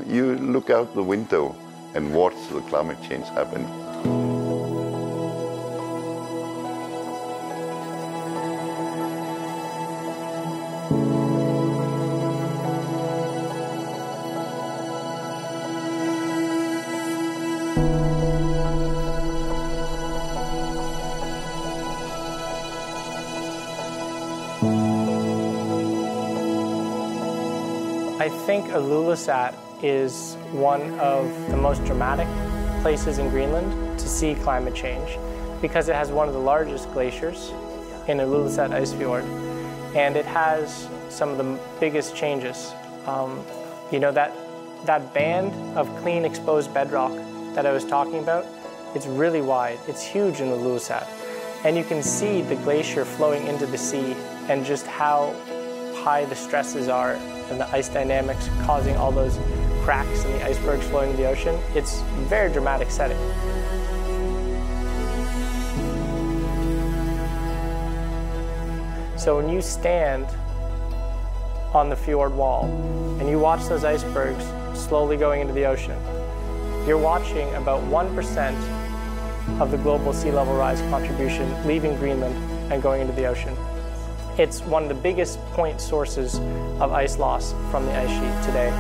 You look out the window and watch the climate change happen. I think Ilulissat is one of the most dramatic places in Greenland to see climate change because it has one of the largest glaciers in Ilulissat ice fjord, and it has some of the biggest changes. You know, that band of clean exposed bedrock that I was talking about, it's really wide, it's huge in Ilulissat, and you can see the glacier flowing into the sea and just how high the stresses are and the ice dynamics causing all those cracks in the icebergs flowing in the ocean. It's a very dramatic setting. So when you stand on the fjord wall and you watch those icebergs slowly going into the ocean, you're watching about 1% of the global sea level rise contribution leaving Greenland and going into the ocean. It's one of the biggest point sources of ice loss from the ice sheet today.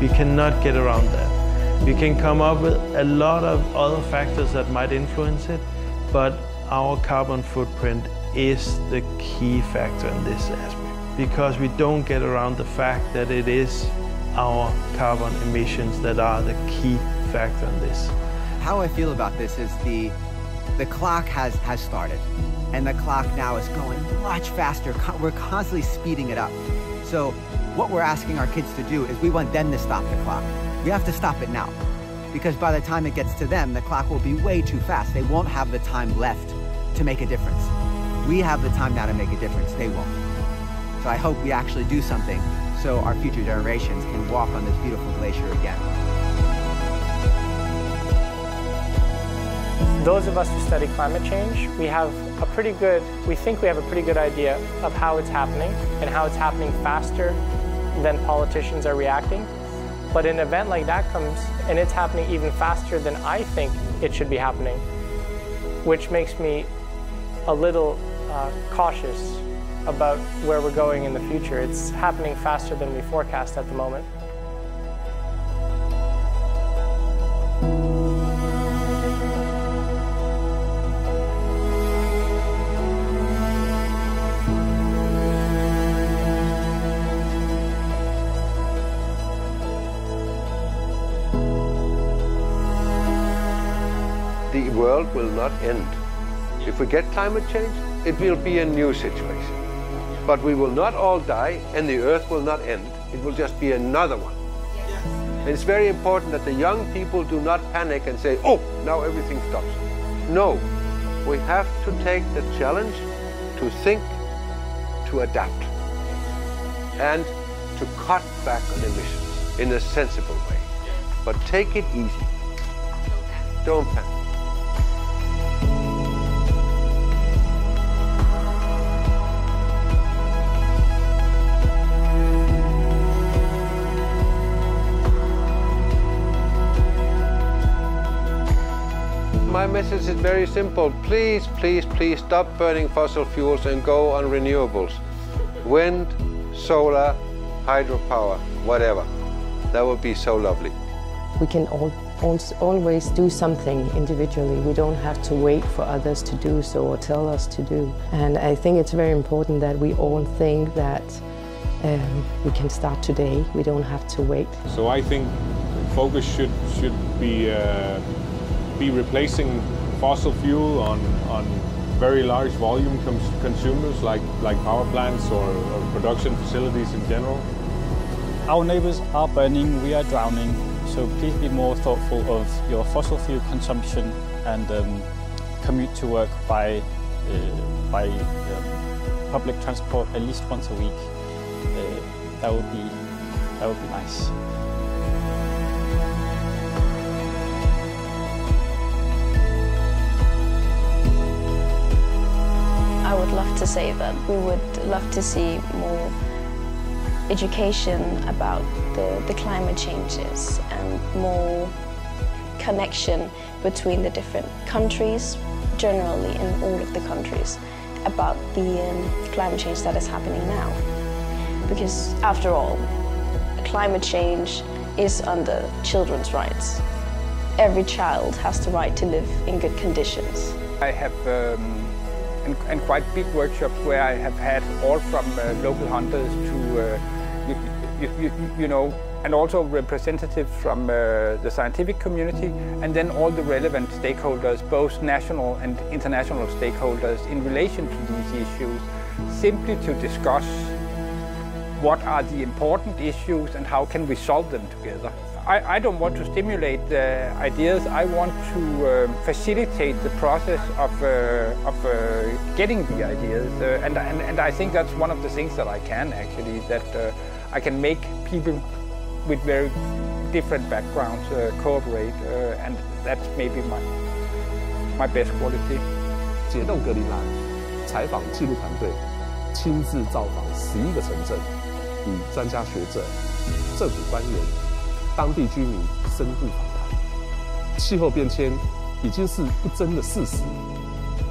We cannot get around that. We can come up with a lot of other factors that might influence it, but our carbon footprint is the key factor in this aspect, because we don't get around the fact that it is our carbon emissions that are the key factor in this. How I feel about this is the clock has started, and the clock now is going much faster. We're constantly speeding it up. So what we're asking our kids to do is we want them to stop the clock. We have to stop it now, because by the time it gets to them, the clock will be way too fast. They won't have the time left to make a difference. We have the time now to make a difference. They won't. So I hope we actually do something so our future generations can walk on this beautiful glacier again. Those of us who study climate change, we think we have a pretty good idea of how it's happening and how it's happening faster than politicians are reacting. But an event like that comes and it's happening even faster than I think it should be happening, which makes me a little cautious about where we're going in the future. It's happening faster than we forecast at the moment. The world will not end. If we get climate change, it will be a new situation. But we will not all die, and the Earth will not end. It will just be another one. And it's very important that the young people do not panic and say, oh, now everything stops. No, we have to take the challenge to think, to adapt, and to cut back on emissions in a sensible way. But take it easy. Don't panic. My message is very simple. Please, please, please stop burning fossil fuels and go on renewables. Wind, solar, hydropower, whatever. That would be so lovely. We can always do something individually. We don't have to wait for others to do so or tell us to do. And I think it's very important that we all think that we can start today. We don't have to wait. So I think focus should be replacing fossil fuel on very large volume consumers like power plants or production facilities in general. Our neighbors are burning, we are drowning. So please be more thoughtful of your fossil fuel consumption and commute to work by public transport at least once a week. That would be nice. I would love to say that we would love to see more education about the climate changes and more connection between the different countries, generally in all of the countries, about the climate change that is happening now. Because after all, climate change is under children's rights. Every child has the right to live in good conditions. I have and quite big workshops where I have had all from local hunters to you know, and also representatives from the scientific community, and then all the relevant stakeholders, both national and international stakeholders, in relation to these issues, simply to discuss what are the important issues and how can we solve them together. I don't want to stimulate the ideas. I want to facilitate the process of getting the ideas, and I think that's one of the things that I can actually, that I can make people with very different backgrounds cooperate, and that's maybe my best quality. 解冻格陵兰采访纪录团队亲自造访11个城镇，与专家学者、政府官员、当地居民深度访谈。气候变迁已经是不争的事实，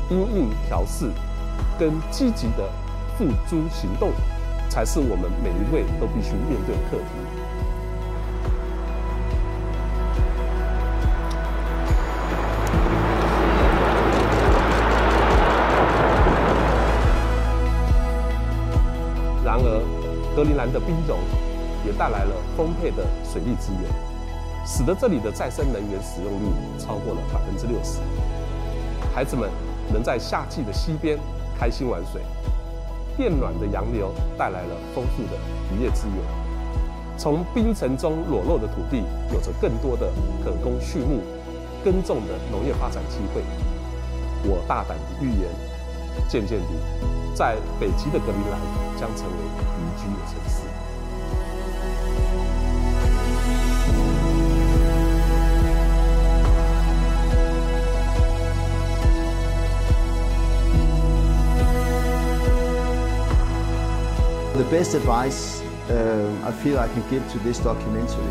因应调适跟积极的付诸行动，才是我们每一位都必须面对的课题。然而，格陵兰的冰融也带来了丰沛的水利资源，使得这里的再生能源使用率超过了60%。孩子们能在夏季的溪边开心玩水，变暖的洋流带来了丰富的渔业资源。从冰层中裸露的土地，有着更多的可供畜牧、耕种的农业发展机会。我大胆地预言，渐渐地，在北极的格陵兰将成为宜居的城市。The best advice I feel I can give to this documentary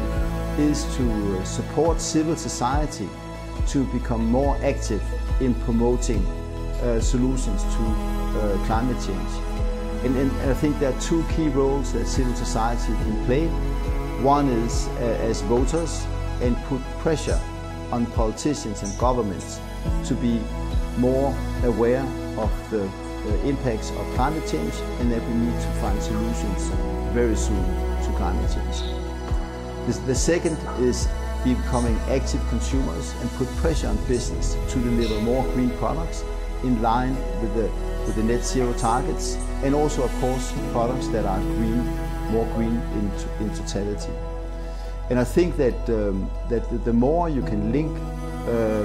is to support civil society to become more active in promoting solutions to climate change. And I think there are two key roles that civil society can play. One is as voters, and put pressure on politicians and governments to be more aware of the impacts of climate change, and that we need to find solutions very soon to climate change. The second is becoming active consumers and put pressure on business to deliver more green products in line with the net zero targets, and also of course products that are green, more green in totality. And I think that the more you can link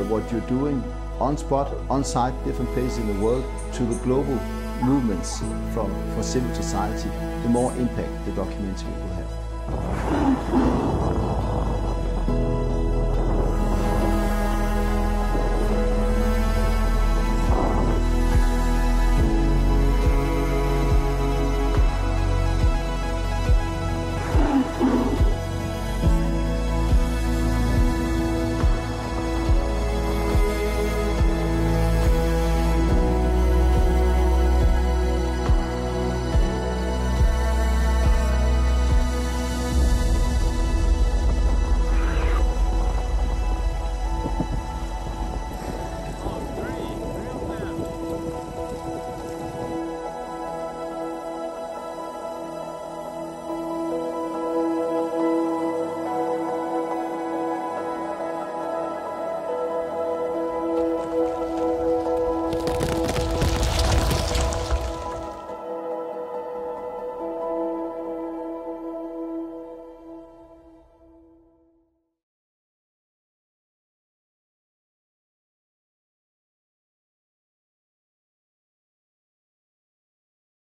what you're doing on spot, on site, different places in the world, to the global movements for civil society, the more impact the documentary will have.